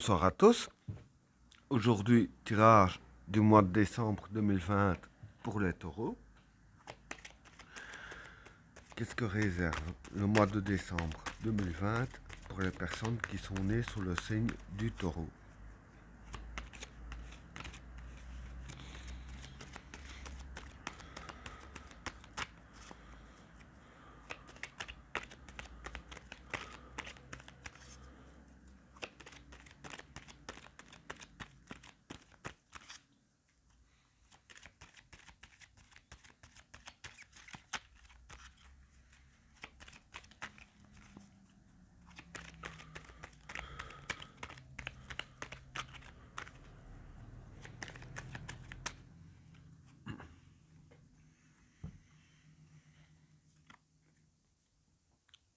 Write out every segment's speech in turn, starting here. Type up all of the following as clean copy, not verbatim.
Bonsoir à tous. Aujourd'hui, tirage du mois de décembre 2020 pour les taureaux. Qu'est-ce que réserve le mois de décembre 2020 pour les personnes qui sont nées sous le signe du taureau?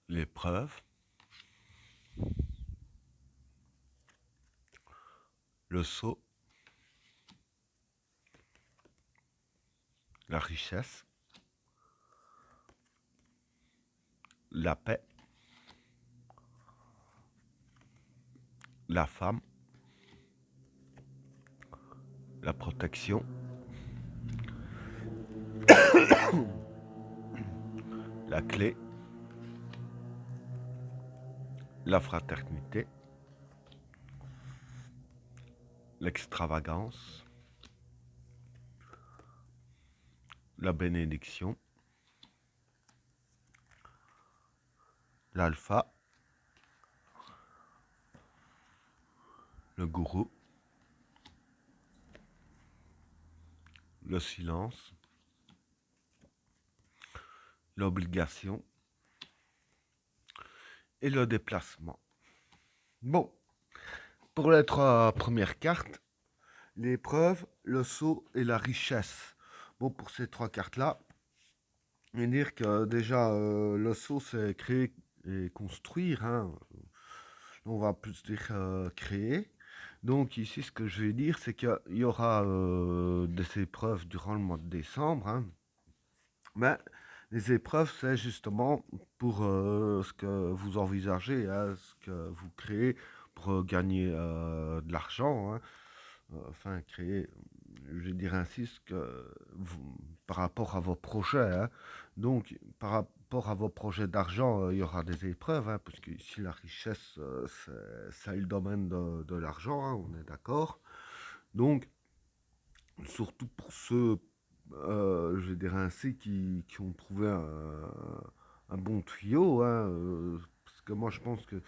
L'épreuve, le sceau, la richesse, la paix, la femme, la protection, la clé, la fraternité, l'extravagance, la bénédiction, l'alpha, le gourou, le silence, l'obligation et le déplacement. Bon, pour les trois premières cartes, l'épreuve, le sceau et la richesse. Bon, pour ces trois cartes-là, je vais dire que déjà, le sceau, c'est créer et construire. Hein. On va plus dire créer. Donc ici, ce que je vais dire, c'est qu'il y aura des épreuves durant le mois de décembre. Hein. Mais les épreuves, c'est justement pour ce que vous envisagez, hein, ce que vous créez pour gagner de l'argent. Hein. Enfin, créer, je dirais ainsi, ce que par rapport à vos projets. Hein. Donc, par rapport à vos projets d'argent, il y aura des épreuves, hein, parce que ici, la richesse, c'est le domaine de l'argent, hein, on est d'accord. Donc, surtout pour ceux, je dirais ainsi, qui ont trouvé un bon tuyau, hein, parce que moi, je pense que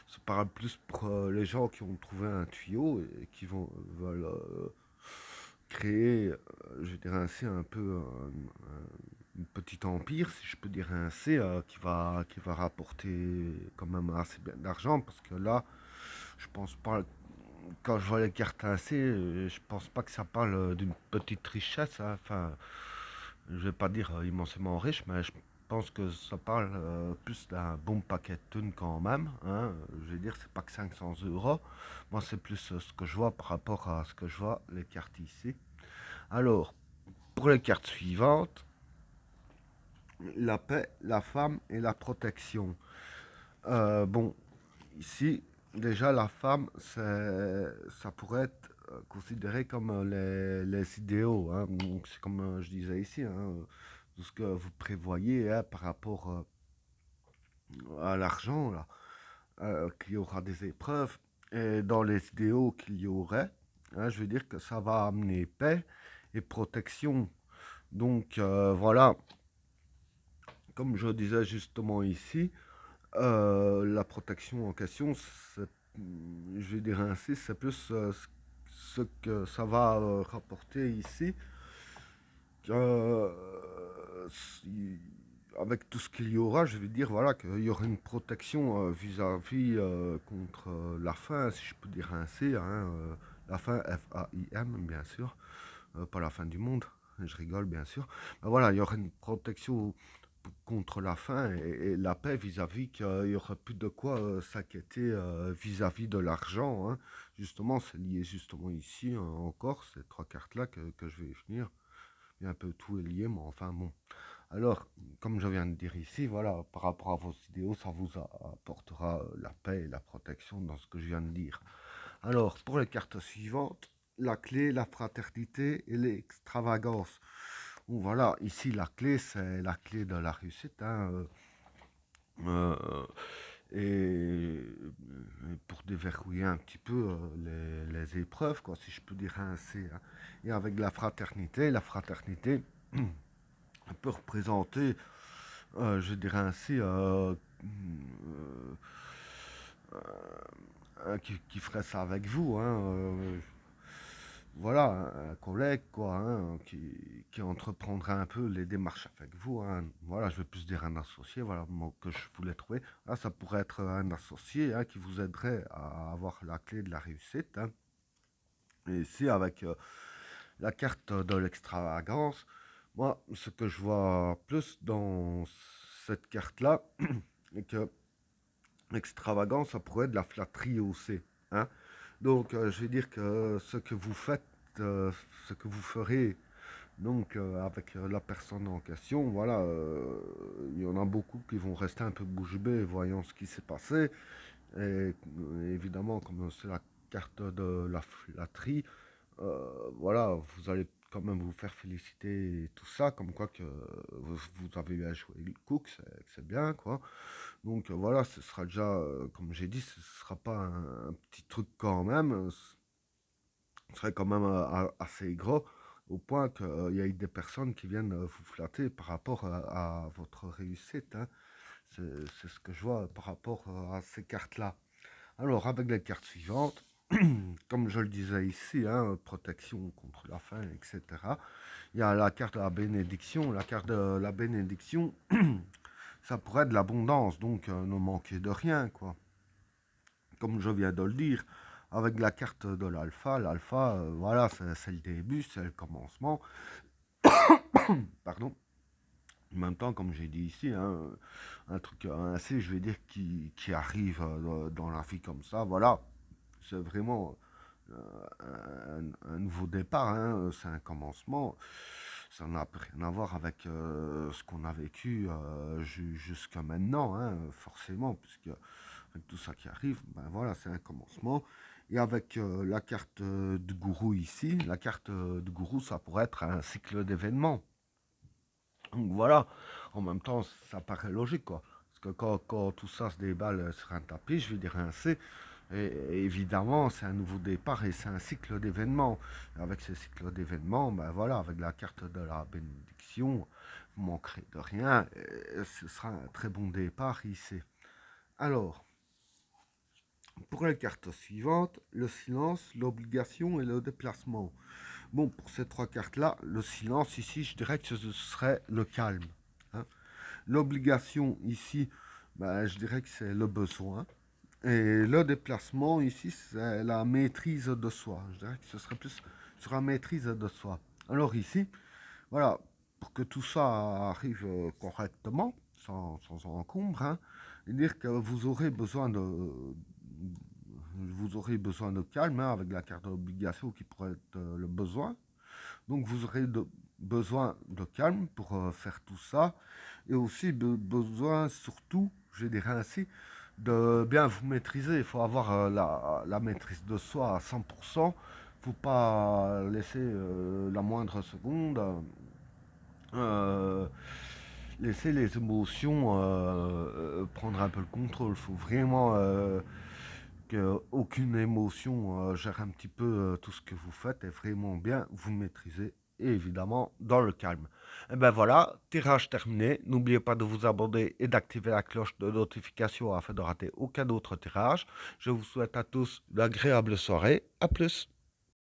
ça parle plus pour les gens qui ont trouvé un tuyau et qui veulent créer, je dirais ainsi, un peu une petite empire, si je peux dire ainsi, qui va rapporter quand même assez bien d'argent, parce que là, je pense pas, quand je vois les cartes ainsi, je pense pas que ça parle d'une petite richesse, hein. Enfin, je vais pas dire immensément riche, mais je pense que ça parle plus d'un bon paquet de thunes quand même. Hein. Je vais dire, c'est pas que 500 euros. Moi, c'est plus ce que je vois par rapport à ce que je vois les cartes ici. Alors, pour les cartes suivantes, la paix, la femme et la protection. Bon, ici, déjà, la femme, ça pourrait être considéré comme les idéaux. Hein. Donc, c'est comme je disais ici, hein, tout ce que vous prévoyez hein, par rapport à l'argent, là, qu'il y aura des épreuves. Et dans les idéaux qu'il y aurait, hein, je veux dire que ça va amener paix et protection. Donc, voilà, comme je disais justement ici, la protection en question, je vais dire ainsi, c'est plus ce que ça va rapporter ici. Euh, avec tout ce qu'il y aura, je vais dire voilà qu'il y aura une protection vis-à-vis contre la faim, si je peux dire ainsi. Hein, la faim, F-A-I-M, bien sûr, pas la fin du monde. Je rigole, bien sûr. Mais voilà, il y aura une protection contre la faim et la paix vis-à-vis qu'il n'y aura plus de quoi s'inquiéter vis-à-vis de l'argent. Hein. Justement, c'est lié justement ici encore, ces trois cartes-là que je vais y venir. Il y a un peu tout est lié, mais enfin bon. Alors, comme je viens de dire ici, voilà, par rapport à vos idéaux, ça vous apportera la paix et la protection dans ce que je viens de dire. Alors, pour les cartes suivantes, la clé, la fraternité et l'extravagance. Bon, voilà, ici la clé, c'est la clé de la réussite, hein, euh, et pour déverrouiller un petit peu les épreuves, quoi, si je peux dire ainsi, hein. Et avec la fraternité peut représenter, je dirais ainsi, qui ferait ça avec vous, hein, voilà, un collègue, quoi, hein, qui entreprendrait un peu les démarches avec vous, hein. Voilà, je vais plus dire un associé, voilà le mot que je voulais trouver. Là, ça pourrait être un associé, hein, qui vous aiderait à avoir la clé de la réussite, hein. Et ici, avec la carte de l'extravagance, moi, ce que je vois plus dans cette carte-là, c'est que l'extravagance, ça pourrait être de la flatterie aussi, hein. Donc, je vais dire que ce que vous faites, ce que vous ferez donc avec la personne en question, voilà, il y en a beaucoup qui vont rester un peu bouche bée voyant ce qui s'est passé. Et évidemment, comme c'est la carte de la flatterie, voilà, vous allez quand même vous faire féliciter et tout ça, comme quoi que vous avez bien joué le cook, c'est bien, quoi. Donc voilà, ce sera déjà, comme j'ai dit, ce sera pas un petit truc quand même, ce serait quand même assez gros, au point qu'il y ait des personnes qui viennent vous flatter par rapport à votre réussite, hein. C'est ce que je vois par rapport à ces cartes-là. Alors, avec les cartes suivantes, comme je le disais ici, hein, protection contre la faim, etc. Il y a la carte de la bénédiction. La carte de la bénédiction, ça pourrait être de l'abondance, donc ne manquer de rien, quoi. Comme je viens de le dire, avec la carte de l'alpha, voilà, c'est le début, c'est le commencement. Pardon. En même temps, comme j'ai dit ici, hein, un truc ainsi, je vais dire, qui arrive dans la vie comme ça, voilà, c'est vraiment un nouveau départ, hein, c'est un commencement. Ça n'a rien à voir avec ce qu'on a vécu jusqu'à maintenant, hein, forcément, puisque avec tout ça qui arrive, ben voilà, c'est un commencement. Et avec la carte de gourou ici, la carte de gourou, ça pourrait être un cycle d'événements. Donc voilà, en même temps, ça paraît logique, quoi. Parce que quand tout ça se déballe sur un tapis, je vais dire ainsi, et évidemment, c'est un nouveau départ et c'est un cycle d'événements. Avec ce cycle d'événements, ben voilà, avec la carte de la bénédiction, vous manquerez de rien, et ce sera un très bon départ ici. Alors, pour les cartes suivantes, le silence, l'obligation et le déplacement. Bon, pour ces trois cartes-là, le silence ici, je dirais que ce serait le calme, hein. L'obligation ici, ben, je dirais que c'est le besoin. Et le déplacement ici, c'est la maîtrise de soi. Je dirais que ce serait plus sur la maîtrise de soi. Alors ici, voilà, pour que tout ça arrive correctement, sans encombre, hein, dire que vous aurez besoin de calme, hein, avec la carte d'obligation qui pourrait être le besoin. Donc vous aurez besoin de calme pour faire tout ça. Et aussi besoin surtout, je dirais ainsi, de bien vous maîtriser. Il faut avoir la maîtrise de soi à 100%. Il ne faut pas laisser la moindre seconde. Euh, Laisser les émotions prendre un peu le contrôle. Il faut vraiment qu'aucune émotion gère un petit peu tout ce que vous faites et vraiment bien vous maîtriser et évidemment dans le calme. Et ben voilà, tirage terminé. N'oubliez pas de vous abonner et d'activer la cloche de notification afin de rater aucun autre tirage. Je vous souhaite à tous une agréable soirée. À plus.